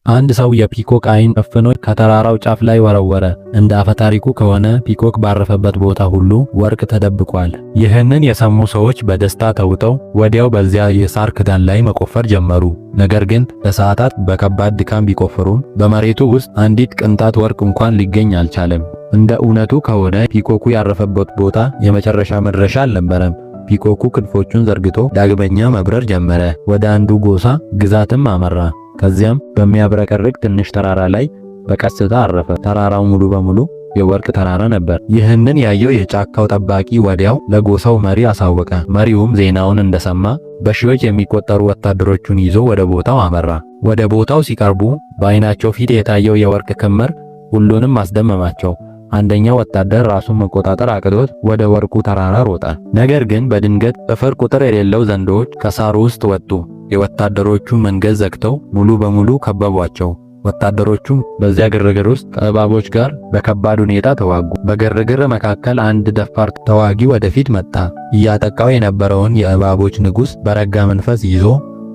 አንድ ሰው የፒኮክ አይን ጨፍኖ ከተራራው ጫፍ ላይ ወረወረ። እንደ አፈታሪኩ ከሆነ ፒኮክ ባረፈበት ቦታ ሁሉ ወርቅ ተደብቋል። ይህንን የሰሙ ሰዎች በደስታ ተውጠው ወዲያው በዚያ የሳር ክዳን ላይ መቆፈር ጀመሩ። ነገር ግን ለሰዓታት በከባድ ድካም ቢቆፍሩም በመሬቱ ውስጥ አንዲት ቅንጣት ወርቅ እንኳን ሊገኝ አልቻለም። እንደ እውነቱ ከሆነ ፒኮኩ ያረፈበት ቦታ የመጨረሻ መድረሻ አልነበረም። ፒኮኩ ክንፎቹን ዘርግቶ ዳግመኛ መብረር ጀመረ። ወደ አንዱ ጎሳ ግዛትም አመራ። ከዚያም በሚያብረቀርቅ ትንሽ ተራራ ላይ በቀስታ አረፈ። ተራራው ሙሉ በሙሉ የወርቅ ተራራ ነበር። ይህንን ያየው የጫካው ጠባቂ ወዲያው ለጎሳው መሪ አሳወቀ። መሪውም ዜናውን እንደሰማ በሺዎች የሚቆጠሩ ወታደሮቹን ይዞ ወደ ቦታው አመራ። ወደ ቦታው ሲቀርቡ በአይናቸው ፊት የታየው የወርቅ ክምር ሁሉንም አስደመማቸው። አንደኛው ወታደር ራሱን መቆጣጠር አቅቶት ወደ ወርቁ ተራራ ሮጠ። ነገር ግን በድንገት ጥፍር ቁጥር የሌለው ዘንዶች ከሳሩ ውስጥ ወጡ። የወታደሮቹ መንገድ ዘግተው ሙሉ በሙሉ ከበቧቸው። ወታደሮቹም በዚያ ግርግር ውስጥ ከእባቦች ጋር በከባድ ሁኔታ ተዋጉ። በግርግር መካከል አንድ ደፋር ተዋጊ ወደፊት መጣ። እያጠቃው የነበረውን የእባቦች ንጉሥ በረጋ መንፈስ ይዞ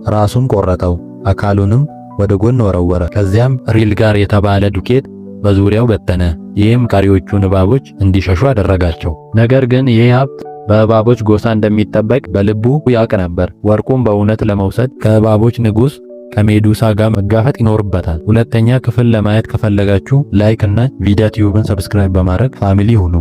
ራሱን ቆረጠው፣ አካሉንም ወደ ጎን ወረወረ። ከዚያም ሪልጋር የተባለ ዱቄት በዙሪያው በተነ። ይህም ቀሪዎቹን እባቦች እንዲሸሹ አደረጋቸው። ነገር ግን ይህ ሀብት በእባቦች ጎሳ እንደሚጠበቅ በልቡ ያውቅ ነበር። ወርቁን በእውነት ለመውሰድ ከእባቦች ንጉሥ ከሜዱሳ ጋር መጋፈጥ ይኖርበታል። ሁለተኛ ክፍል ለማየት ከፈለጋችሁ ላይክ እና ቪዲዮ ቲዩብን ሰብስክራይብ በማድረግ ፋሚሊ ሁኑ።